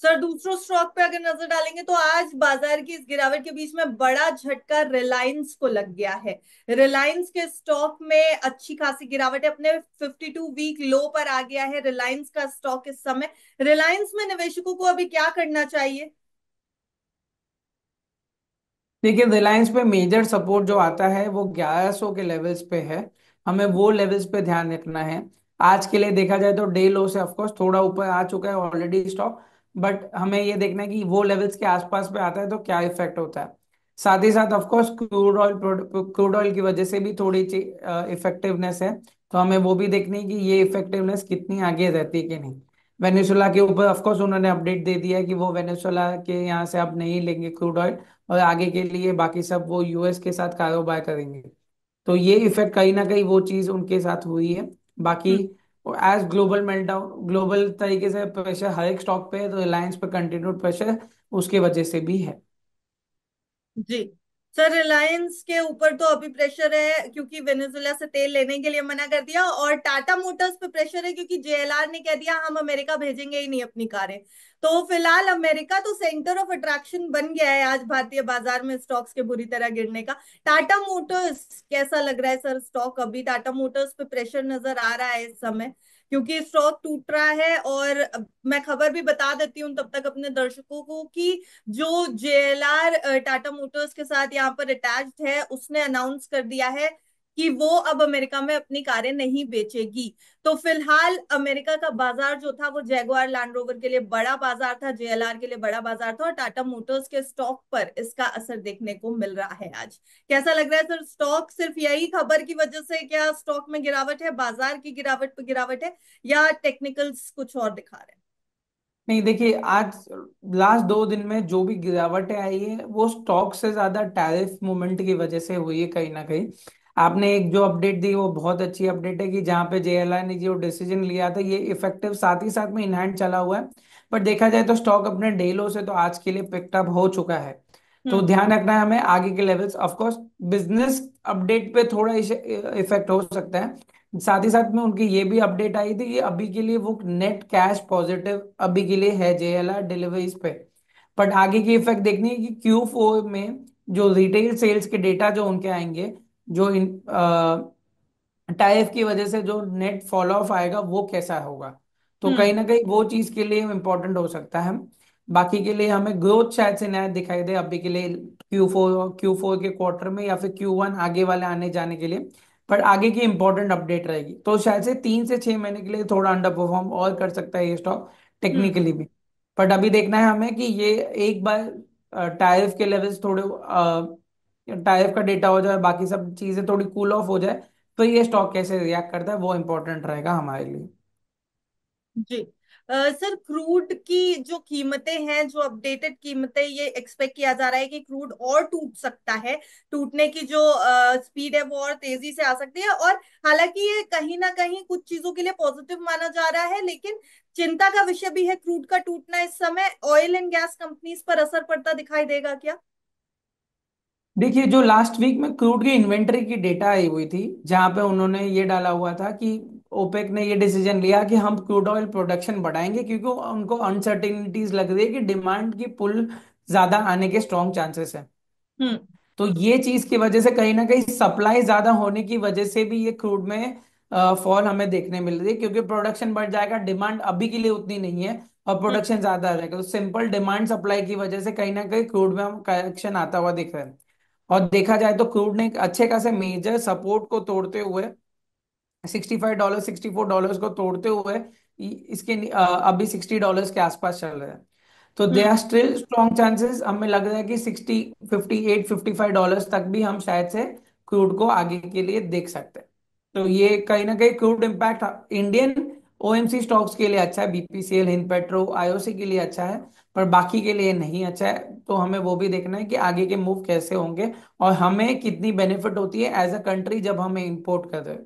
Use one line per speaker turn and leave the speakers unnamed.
Sir दूसरों stock पे अगर नजर डालेंगे तो आज बाजार की इस गिरावट के बीच में बड़ा झटका रिलायंस को लग गया है। रिलायंस के स्टॉक में अच्छी खासी गिरावट है, अपने 52 वीक लो पर आ गया है रिलायंस का स्टॉक इस समय। रिलायंस में निवेशकों को अभी क्या करना चाहिए?
देखिए, रिलायंस पे मेजर सपोर्ट जो आता है वो 1100 के लेवल्स पे है। हमें वो लेवल्स पे ध्यान रखना है। आज के लिए देखा जाए तो डे लो से ऑफकोर्स थोड़ा ऊपर आ चुका है ऑलरेडी स्टॉक। बट हमें ये देखना है कि वो लेवल्स के आसपास पे आता है तो क्या इफेक्ट होता है। साथ ही साथ ऑफकोर्स क्रूड ऑयल की वजह से भी थोड़ी इफेक्टिवनेस है। तो हमें वो भी देखनी है कि ये इफेक्टिवनेस कितनी आगे रहती है कि नहीं। वेनेजुला के ऊपर ऑफकोर्स उन्होंने अपडेट दे दिया है कि वो वेनेजुला के यहाँ से अब नहीं लेंगे क्रूड ऑयल। और आगे के लिए बाकी सब वो यूएस के साथ कारोबार करेंगे। तो ये इफेक्ट कहीं ना कहीं वो चीज उनके साथ हुई है। बाकी
हम्म।
एज ग्लोबल मेल्टडाउन ग्लोबल तरीके से प्रेशर हर एक स्टॉक पे है तो रिलायंस पे कंटिन्यूड प्रेशर उसके वजह से भी है।
जी। सर रिलायंस के ऊपर तो अभी प्रेशर है क्योंकि वेनेजुला से तेल लेने के लिए मना कर दिया, और टाटा मोटर्स पे प्रेशर है क्योंकि जेएलआर ने कह दिया हम अमेरिका भेजेंगे ही नहीं अपनी कारें। तो फिलहाल अमेरिका तो सेंटर ऑफ अट्रैक्शन बन गया है आज भारतीय बाजार में स्टॉक्स के बुरी तरह गिरने का। टाटा मोटर्स कैसा लग रहा है सर स्टॉक? अभी टाटा मोटर्स पे प्रेशर नजर आ रहा है इस समय क्योंकि स्टॉक टूट रहा है। और मैं खबर भी बता देती हूँ तब तक अपने दर्शकों को कि जो जेएलआर टाटा मोटर्स के साथ यहाँ पर अटैच्ड है उसने अनाउंस कर दिया है कि वो अब अमेरिका में अपनी कारें नहीं बेचेगी। तो फिलहाल अमेरिका का बाजार जो था वो जैगुआर लैंड रोवर के लिए बड़ा बाजार था, जेएलआर के लिए बड़ा बाजार था, और टाटा मोटर्स के स्टॉक पर इसका असर देखने को मिल रहा है आज। कैसा लग रहा है सर स्टॉक? सिर्फ यही खबर की वजह से क्या स्टॉक में गिरावट है, बाजार की गिरावट पे गिरावट है, या टेक्निकल्स कुछ और दिखा रहे हैं?
नहीं, देखिए, आज लास्ट 2 दिन में जो भी गिरावटें आई है वो स्टॉक से ज्यादा टैरिफ मूवमेंट की वजह से हुई है कहीं ना कहीं। आपने एक जो अपडेट दी वो बहुत अच्छी अपडेट है कि जहां पे जेएलआई ने जो डिसीजन लिया था ये इफेक्टिव साथ ही साथ में इन हैंड चला हुआ है। पर देखा जाए तो स्टॉक अपने डे लो से तो आज के लिए पिकअप हो चुका है। तो
हम्म।
ध्यान रखना है हमें आगे के levels. Of course business update पे थोड़ा इफेक्ट हो सकता है। साथ ही साथ में उनकी ये भी अपडेट आई थी कि अभी के लिए वो नेट कैश पॉजिटिव अभी के लिए है जेएलआर डिलीवरीज पे। बट आगे की इफेक्ट देखनी है कि Q4 में जो रिटेल सेल्स के डेटा जो उनके आएंगे, जो इन टैरिफ की वजह से जो नेट फॉल ऑफ आएगा वो कैसा होगा। तो कहीं
हम्म।
ना कहीं वो चीज के लिए इम्पोर्टेंट हो सकता है। बाकी के लिए हमें ग्रोथ शायद से नया दिखाई दे अभी के लिए क्यू फोर के क्वार्टर में या फिर Q1 आगे वाले आने जाने के लिए। पर आगे की इंपॉर्टेंट अपडेट रहेगी तो शायद से 3 से 6 महीने के लिए थोड़ा अंडर परफॉर्म और कर सकता है ये स्टॉक
हम्म।
टेक्निकली भी। बट अभी देखना है हमें कि ये एक बार टैरिफ के लेवल्स थोड़े टैरिफ का डेटा हो जाए बाकी सब चीजें थोड़ी कूल ऑफ हो जाए तो ये स्टॉक कैसे रिएक्ट करता है वो इंपॉर्टेंट रहेगा हमारे लिए।
जी। सर क्रूड की जो कीमतें हैं, जो अपडेटेड कीमतें, ये एक्सपेक्ट किया जा रहा है कि क्रूड और टूट सकता है। टूटने की जो स्पीड है वो और तेजी से आ सकती है। और हालांकि ये कहीं ना कहीं कुछ चीजों के लिए पॉजिटिव माना जा रहा है, लेकिन चिंता का विषय भी है क्रूड का टूटना। इस समय ऑयल एंड गैस कंपनीज पर असर पड़ता दिखाई देगा क्या?
देखिए, जो लास्ट वीक में क्रूड की इन्वेंटरी की डेटा आई हुई थी जहां पे उन्होंने ये डाला हुआ था कि ओपेक ने ये डिसीजन लिया कि हम क्रूड ऑयल प्रोडक्शन बढ़ाएंगे क्योंकि उनको अनसर्टेनिटीज लग रही है कि डिमांड की पुल ज्यादा आने के स्ट्रॉन्ग चांसेस है।
हम्म।
तो ये चीज की वजह से कहीं ना कहीं सप्लाई ज्यादा होने की वजह से भी ये क्रूड में फॉल हमें देखने मिल रही है क्योंकि प्रोडक्शन बढ़ जाएगा, डिमांड अभी के लिए उतनी नहीं है और
हम्म।
प्रोडक्शन ज्यादा आ जाएगा तो सिंपल डिमांड सप्लाई की वजह से कहीं ना कहीं क्रूड में हम करेक्शन आता हुआ दिख रहा है। और देखा जाए तो क्रूड ने एक अच्छे खासे मेजर सपोर्ट को तोड़ते हुए $65 $64 को तोड़ते हुए इसके अभी $60 के आसपास चल रहा है। तो they
hmm.
Are still strong chances. हमें लग रहा है कि 58 $55 तक भी हम शायद से क्रूड को आगे के लिए देख सकते हैं। तो ये कहीं ना कहीं crude impact Indian OMC stocks के लिए अच्छा है, बीपीसीएल, हिंद पेट्रो, आईओसी के लिए अच्छा है। पर बाकी के लिए नहीं अच्छा है। तो हमें वो भी देखना है कि आगे के मूव कैसे होंगे और हमें कितनी बेनिफिट होती है एज अ कंट्री जब हमें इंपोर्ट कर रहे हैं